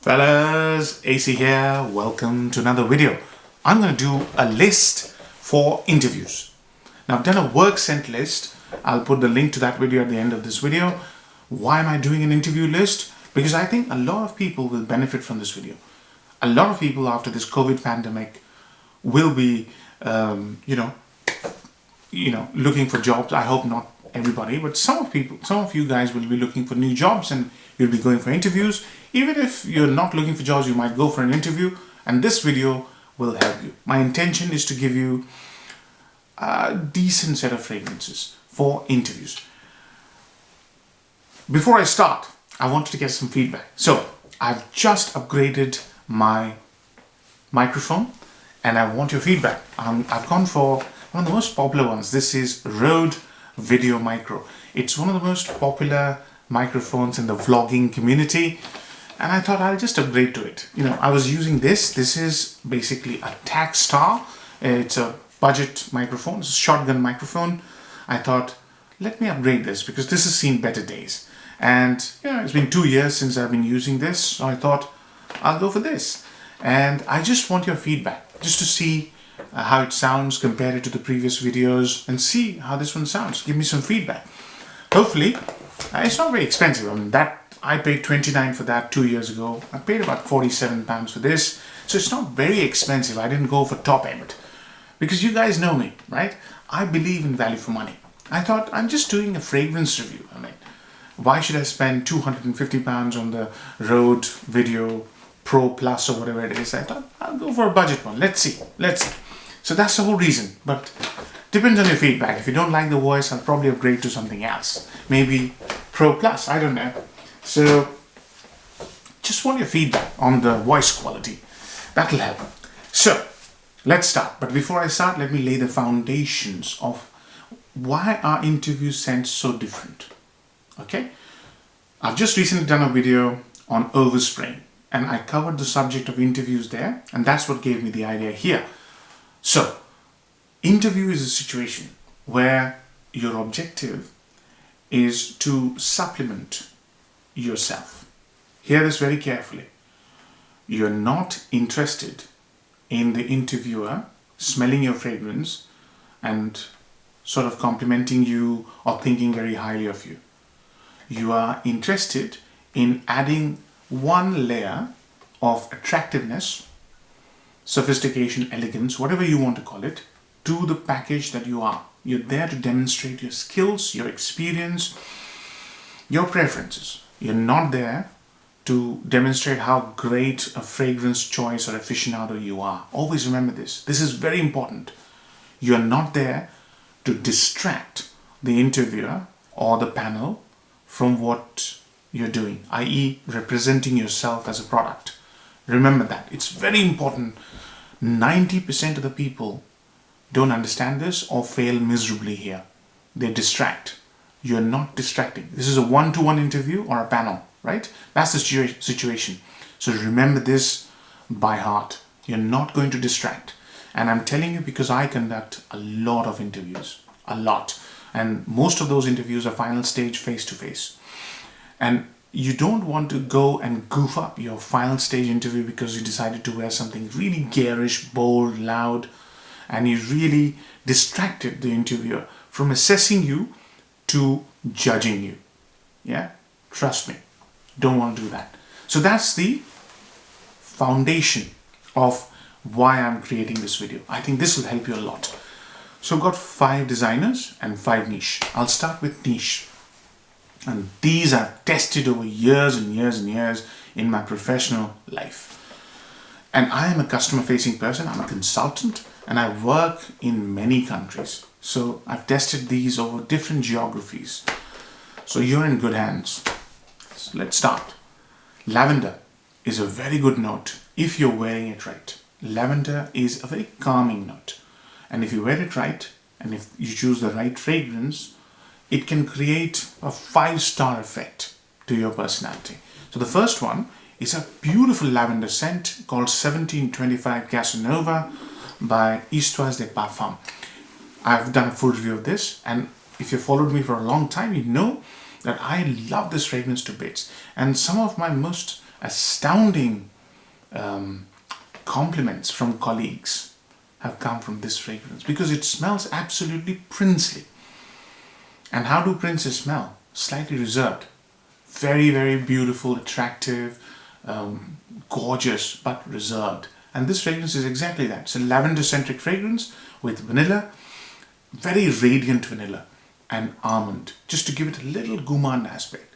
Fellas, AC here. Welcome to another video. I'm going to do a list for interviews. Now I've done a work sent list. I'll put the link to that video at the end of this video. Why am I doing an interview list? Because I think a lot of people will benefit from this video. A lot of people after this COVID pandemic will be, looking for jobs. I hope not everybody, but some of you guys will be looking for new jobs and you'll be going for interviews. Even if you're not looking for jobs, you might go for an interview, and this video will help you. My intention is to give you a decent set of fragrances for interviews. Before I start, I wanted to get some feedback. So I've just upgraded my microphone and I want your feedback. I've gone for one of the most popular ones. This is Rode Video Micro. It's one of the most popular microphones in the vlogging community, and I thought I'll just upgrade to it. I was using this. This is basically a Tag Star. It's a budget microphone. It's a shotgun microphone. I thought, let me upgrade this because this has seen better days. And it's been 2 years since I've been using this, so I thought I'll go for this. And I just want your feedback, just to see how it sounds compared to the previous videos, and see how this one sounds. Give me some feedback. Hopefully, it's not very expensive. I paid $29 for that 2 years ago. I paid about £47 for this, so it's not very expensive. I didn't go for top end because you guys know me, right? I believe in value for money. I thought I'm just doing a fragrance review. Why should I spend £250 on the Rode Video Pro Plus or whatever it is? I thought I'll go for a budget one. Let's see. So that's the whole reason. But depends on your feedback. If you don't like the voice, I'll probably upgrade to something else. Maybe Pro Plus. I don't know. So just want your feedback on the voice quality. That'll help. So let's start. But before I start, let me lay the foundations of why are interview scents so different. Okay? I've just recently done a video on overspraying, and I covered the subject of interviews there, and that's what gave me the idea here. So, interview is a situation where your objective is to supplement yourself. Hear this very carefully. You're not interested in the interviewer smelling your fragrance and sort of complimenting you or thinking very highly of you. You are interested in adding one layer of attractiveness, sophistication, elegance, whatever you want to call it, to the package that you are. You're there to demonstrate your skills, your experience, your preferences. You're not there to demonstrate how great a fragrance choice or aficionado you are. Always remember this. This is very important. You're not there to distract the interviewer or the panel from what you're doing, i.e. representing yourself as a product. Remember that. It's very important. 90% of the people don't understand this or fail miserably here. They distract. You're not distracting. This is a one-to-one interview or a panel, right? That's the situation. So remember this by heart. You're not going to distract. And I'm telling you because I conduct a lot of interviews. A lot. And most of those interviews are final stage face-to-face. And you don't want to go and goof up your final stage interview because you decided to wear something really garish, bold, loud, and you really distracted the interviewer from assessing you to judging you. Yeah? Trust me. Don't want to do that. So that's the foundation of why I'm creating this video. I think this will help you a lot. So I've got 5 designers and 5 niche. I'll start with niche. And these I've tested over years and years and years in my professional life. And I am a customer facing person. I'm a consultant and I work in many countries. So I've tested these over different geographies. So you're in good hands. So let's start. Lavender is a very good note if you're wearing it right. Lavender is a very calming note. And if you wear it right, and if you choose the right fragrance, it can create a 5-star effect to your personality. So the first one is a beautiful lavender scent called 1725 Casanova by Histoires de Parfums. I've done a full review of this, and if you followed me for a long time, you know that I love this fragrance to bits. And some of my most astounding compliments from colleagues have come from this fragrance because it smells absolutely princely. And how do princes smell? Slightly reserved. Very, very beautiful, attractive, gorgeous, but reserved. And this fragrance is exactly that. It's a lavender-centric fragrance with vanilla, very radiant vanilla, and almond, just to give it a little gourmand aspect.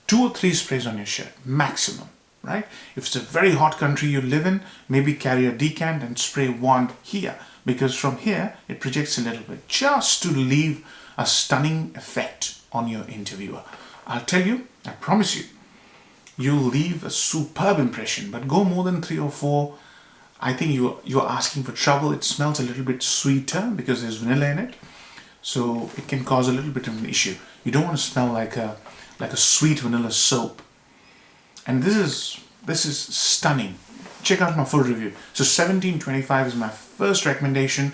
2 or 3 sprays on your shirt, maximum, right? If it's a very hot country you live in, maybe carry a decant and spray one here, because from here it projects a little bit, just to leave a stunning effect on your interviewer. I'll tell you, I promise you, you'll leave a superb impression, but go more than 3 or 4. I think you're asking for trouble. It smells a little bit sweeter because there's vanilla in it, so it can cause a little bit of an issue. You don't want to smell like a sweet vanilla soap. And this is stunning. Check out my full review. So 1725 is my first recommendation,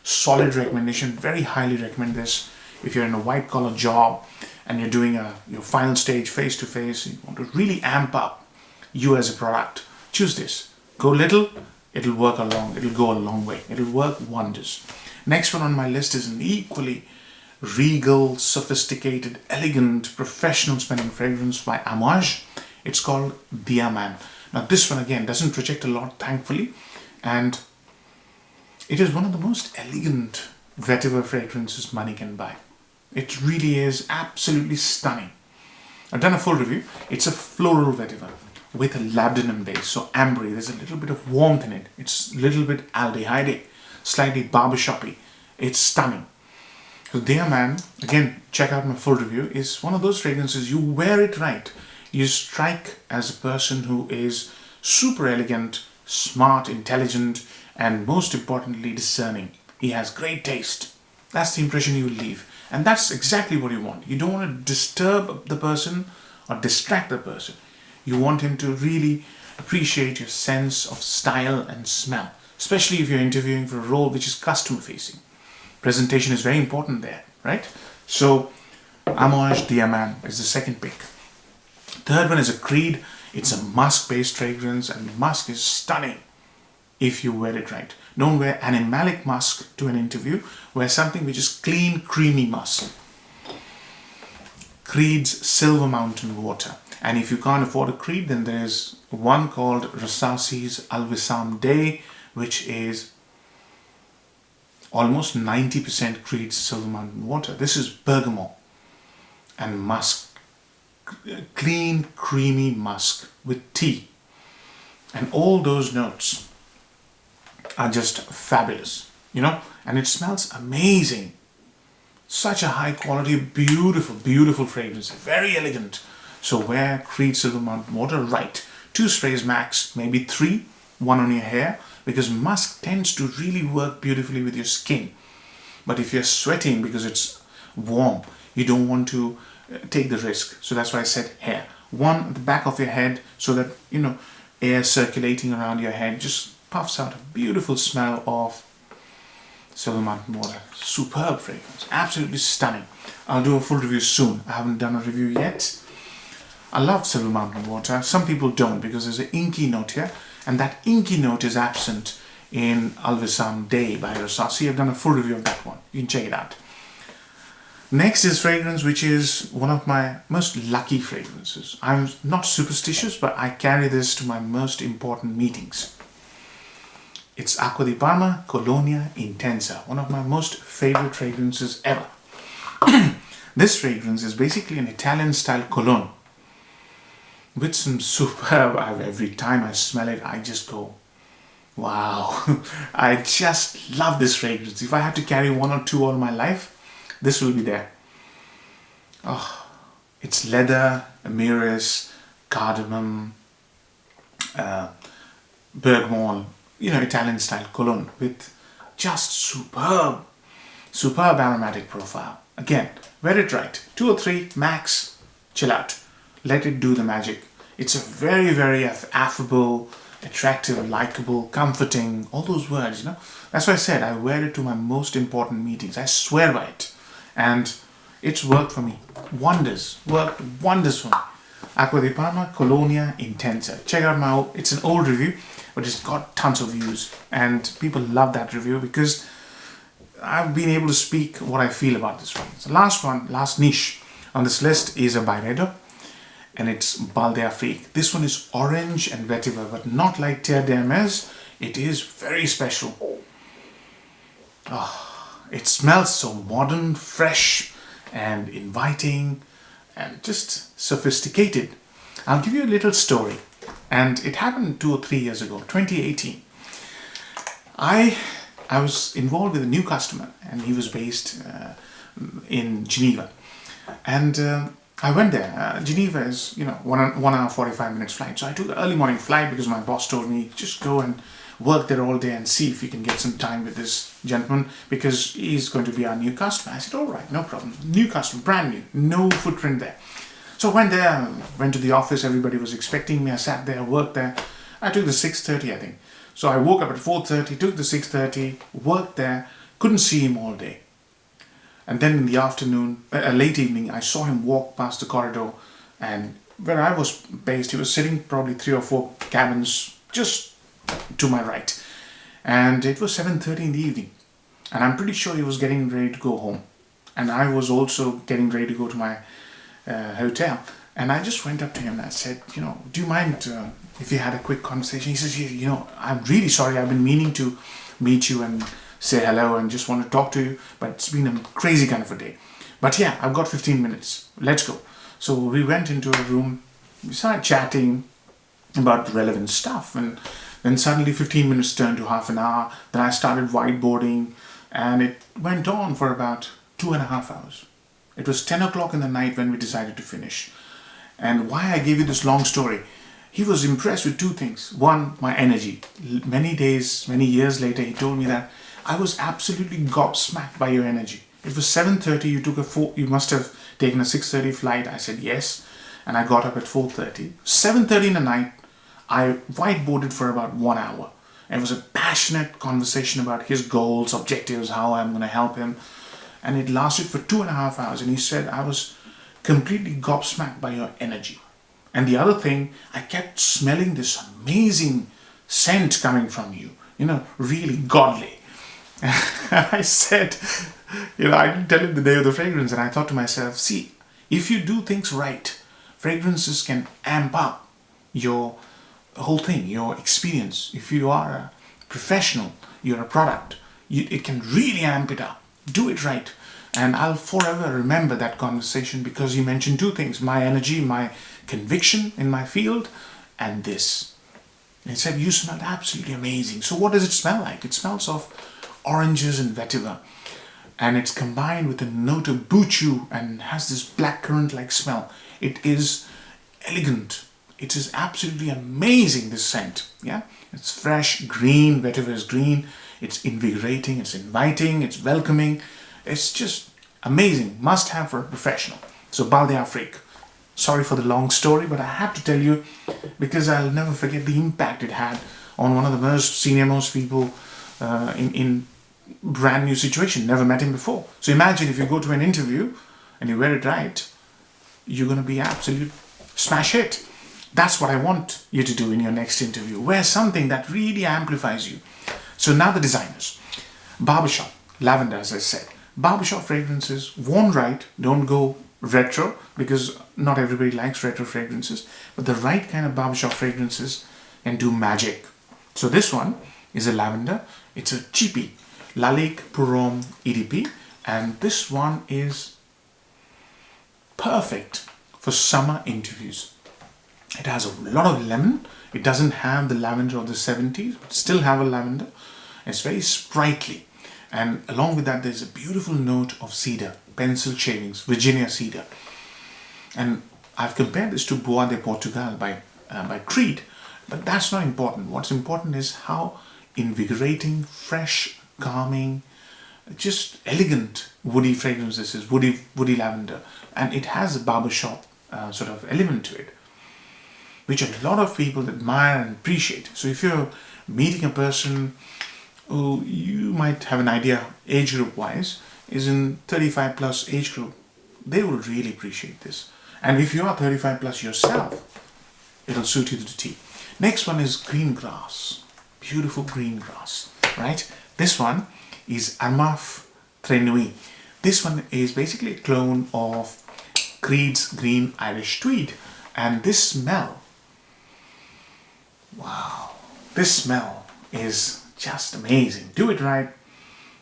solid recommendation. Very highly recommend this. If you're in a white collar job and you're doing your final stage face to face, you want to really amp up you as a product, choose this. Go little, it'll go a long way. It'll work wonders. Next one on my list is an equally regal, sophisticated, elegant, professional smelling fragrance by Amouage. It's called Dia Man. Now this one again doesn't project a lot, thankfully, and it is one of the most elegant vetiver fragrances money can buy. It really is absolutely stunning. I've done a full review. It's a floral vetiver with a labdanum base, so ambery. There's a little bit of warmth in it. It's a little bit aldehyde, slightly barbershop-y. It's stunning. So Dia Man, again, check out my full review, is one of those fragrances, you wear it right, you strike as a person who is super elegant, smart, intelligent, and most importantly, discerning. He has great taste. That's the impression you leave. And that's exactly what you want. You don't want to disturb the person or distract the person. You want him to really appreciate your sense of style and smell, especially if you're interviewing for a role which is customer facing. Presentation is very important there, right? So Amouage Dia Man is the second pick. Third one is a Creed. It's a musk based fragrance, and musk is stunning if you wear it right. Don't wear animalic musk to an interview. Wear something which is clean, creamy musk. Creed's Silver Mountain Water. And if you can't afford a Creed, then there's one called Rassasi's Alvisam Day, which is almost 90% Creed's Silver Mountain Water. This is bergamot and musk. Clean, creamy musk with tea. And all those notes are just fabulous, you know, and it smells amazing. Such a high quality, beautiful, beautiful fragrance, very elegant. So wear Creed Silver Mountain Water right. 2 sprays max, maybe 3, 1 on your hair, because musk tends to really work beautifully with your skin. But if you're sweating because it's warm, you don't want to take the risk. So that's why I said hair. 1 at the back of your head, so that, you know, air circulating around your head just puffs out a beautiful smell of Silver Mountain Water. Superb fragrance, absolutely stunning. I'll do a full review soon. I haven't done a review yet. I love Silver Mountain Water. Some people don't, because there's an inky note here, and that inky note is absent in Alvisam Day by Rassasi. I've done a full review of that one. You can check it out. Next is fragrance which is one of my most lucky fragrances. I'm not superstitious, but I carry this to my most important meetings. It's Acqua di Parma, Colonia, Intensa. One of my most favorite fragrances ever. This fragrance is basically an Italian style cologne with some superb, every time I smell it, I just go, wow. I just love this fragrance. If I had to carry 1 or 2 all my life, this will be there. Oh, it's leather, amyris, cardamom, bergamot, you know, Italian style cologne with just superb aromatic profile. Again, wear it right. 2 or 3 max, chill out. Let it do the magic. It's a very, very affable, attractive, likable, comforting, all those words, you know. That's why I said I wear it to my most important meetings. I swear by it. And it's worked for me. Worked wonders for me. Acqua di Parma, Colonia, Intensa. Check out my, it's an old review, but it's got tons of views. And people love that review because I've been able to speak what I feel about this one. So last niche on this list is a Byredo, and it's Bal De Afrique. This one is orange and vetiver, but not like Terre d'Hermès. It is very special. It smells so modern, fresh, and inviting, and just sophisticated. I'll give you a little story, and it happened 2 or 3 years ago, 2018. I was involved with a new customer, and he was based in Geneva, and I went there. Geneva is, 1 hour 45 minutes flight. So I took the early morning flight because my boss told me just go and work there all day and see if you can get some time with this gentleman because he's going to be our new customer. I said, all right, no problem. New customer, brand new, no footprint there. So I went there, went to the office. Everybody was expecting me. I sat there, worked there. I took the 6:30, I think. So I woke up at 4:30, took the 6:30, worked there, couldn't see him all day. And then in the afternoon, late evening, I saw him walk past the corridor, and where I was based, he was sitting probably 3 or 4 cabins just to my right. And it was 7:30 in the evening, and I'm pretty sure he was getting ready to go home. And I was also getting ready to go to my hotel. And I just went up to him and I said, do you mind if you had a quick conversation? He says, I'm really sorry. I've been meaning to meet you and say hello and just want to talk to you, but it's been a crazy kind of a day. But yeah, I've got 15 minutes. Let's go. So we went into a room, we started chatting about relevant stuff, and then suddenly 15 minutes turned to half an hour. Then I started whiteboarding, and it went on for about 2.5 hours. It was 10 o'clock in the night when we decided to finish. And why I gave you this long story, he was impressed with 2 things. One, my energy. Many years later, he told me that I was absolutely gobsmacked by your energy. It was 7:30, you must have taken a 6:30 flight. I said yes, and I got up at 4:30. 7:30 in the night, I whiteboarded for about 1 hour. And it was a passionate conversation about his goals, objectives, how I'm going to help him. And it lasted for 2.5 hours. And he said, I was completely gobsmacked by your energy. And the other thing, I kept smelling this amazing scent coming from you, really godly. I said, I didn't tell him the day of the fragrance, and I thought to myself, see, if you do things right, fragrances can amp up your whole thing, your experience. If you are a professional, you're a product, it can really amp it up. Do it right. And I'll forever remember that conversation because you mentioned 2 things, my energy, my conviction in my field, and this. He said, you smelled absolutely amazing. So what does it smell like? It smells of oranges and vetiver, and it's combined with a note of buchu and has this blackcurrant-like smell. It is elegant. It is absolutely amazing, this scent. Yeah, it's fresh, green. Vetiver is green. It's invigorating. It's inviting. It's welcoming. It's just amazing. Must have for a professional. So Bal De Afrique. Sorry for the long story, but I have to tell you because I'll never forget the impact it had on one of the most senior-most people in brand new situation. Never met him before. So imagine if you go to an interview and you wear it right, you're going to be absolute smash hit. That's what I want you to do in your next interview. Wear something that really amplifies you. So now the designers. Barbershop, Lavender, as I said. Barbershop fragrances, worn right, don't go retro because not everybody likes retro fragrances, but the right kind of barbershop fragrances can do magic. So this one is a lavender. It's a cheapie, Laliquie pour Homme EDP, and this one is perfect for summer interviews. It has a lot of lemon. It doesn't have the lavender of the 70s, but still have a lavender. It's very sprightly. And along with that, there's a beautiful note of cedar, pencil shavings, Virginia cedar. And I've compared this to Bois de Portugal by Creed, but that's not important. What's important is how invigorating, fresh, calming, just elegant woody fragrance this is, woody lavender. And it has a barbershop sort of element to it, which a lot of people admire and appreciate. So if you're meeting a person who you might have an idea age group wise is in 35 plus age group, they will really appreciate this. And if you are 35 plus yourself, it'll suit you to the T. Next one is green grass. Beautiful green grass, right? This one is Armaf Nuit. This one is basically a clone of Creed's Green Irish Tweed. And this smell, wow, this smell is just amazing. Do it right.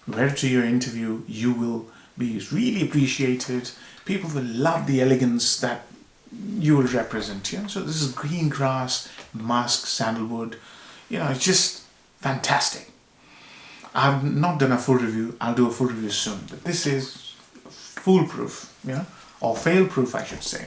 Wear it to your interview. You will be really appreciated. People will love the elegance that you will represent. Yeah? So this is green grass, musk, sandalwood. You know, it's just fantastic. I've not done a full review. I'll do a full review soon. But this is foolproof, you know, or fail-proof, I should say.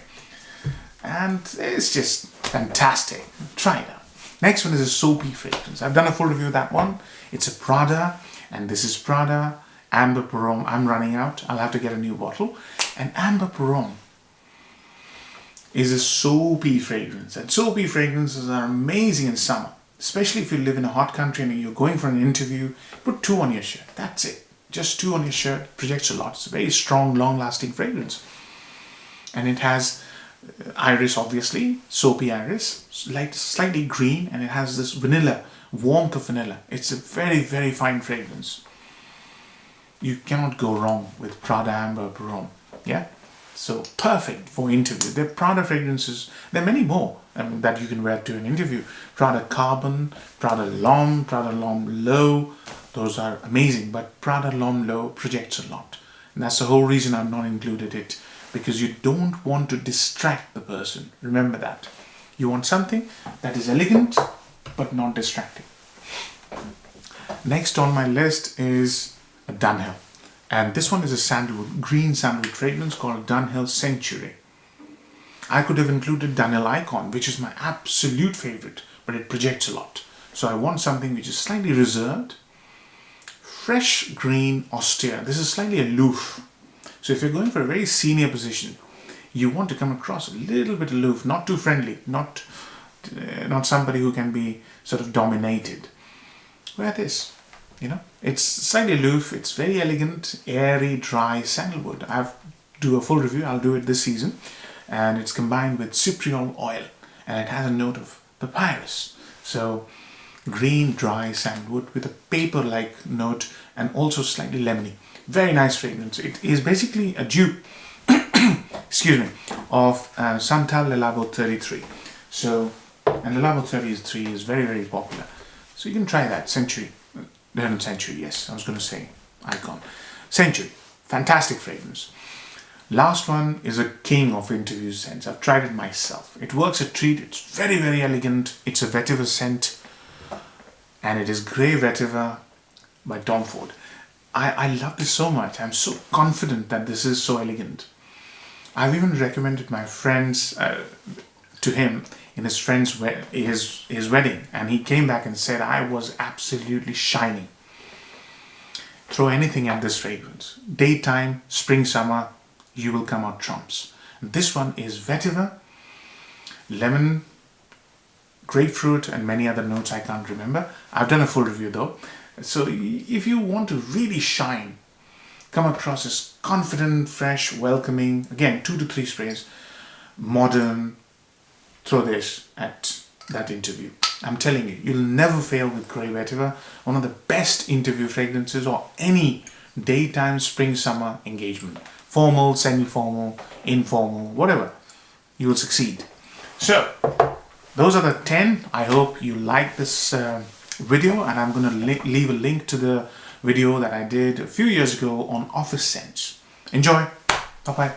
And it's just fantastic. Try it out. Next one is a soapy fragrance. I've done a full review of that one. It's a Prada, and this is Prada Amber Parfum. I'm running out. I'll have to get a new bottle. And Amber Parfum is a soapy fragrance. And soapy fragrances are amazing in summer, especially if you live in a hot country and you're going for an interview. Put 2 on your shirt. That's it. Just 2 on your shirt. Projects a lot. It's a very strong, long-lasting fragrance. And it has iris, obviously, soapy iris, slightly green, and it has this vanilla, warmth of vanilla. It's a very, very fine fragrance. You cannot go wrong with Prada Amber Parfum. Yeah? So perfect for interview. There are Prada fragrances. There are many more that you can wear to an interview. Prada Carbon, Prada L'Homme Low. Those are amazing. But Prada L'Homme Low projects a lot. And that's the whole reason I've not included it. Because you don't want to distract the person. Remember that. You want something that is elegant but not distracting. Next on my list is a Dunhill. And this one is a sandalwood, green sandalwood fragrance called Dunhill Century. I could have included Dunhill Icon, which is my absolute favorite, but it projects a lot. So I want something which is slightly reserved, fresh, green, austere. This is slightly aloof. So if you're going for a very senior position, you want to come across a little bit aloof, not too friendly, not somebody who can be sort of dominated. Wear this, you know. It's slightly aloof, it's very elegant, airy, dry sandalwood. I'll do a full review, I'll do it this season. And it's combined with cypriol oil, and it has a note of papyrus. So green, dry sandalwood with a paper-like note and also slightly lemony. Very nice fragrance. It is basically a dupe, excuse me, of Santal Le Labo 33. So, and Le Labo 33 is very, very popular. So you can try that. Century. Century, yes. I was going to say Icon. Century. Fantastic fragrance. Last one is a king of interview scents. I've tried it myself. It works a treat. It's very, very elegant. It's a Vetiver scent. And it is Grey Vetiver by Tom Ford. I love this so much. I'm so confident that this is so elegant. I've even recommended my friends to him in his friend's his wedding, and he came back and said I was absolutely shining. Throw anything at this fragrance. Daytime, spring, summer, you will come out trumps. And this one is Vetiver, lemon, grapefruit, and many other notes I can't remember. I've done a full review though. So if you want to really shine, come across as confident, fresh, welcoming, again 2 to 3 sprays, modern, throw this at that interview. I'm telling you, you'll never fail with Grey Vetiver, one of the best interview fragrances or any daytime, spring, summer engagement. Formal, semi-formal, informal, whatever, you will succeed. So those are the 10. I hope you like this video, and I'm going to leave a link to the video that I did a few years ago on office scents. Enjoy. Bye bye.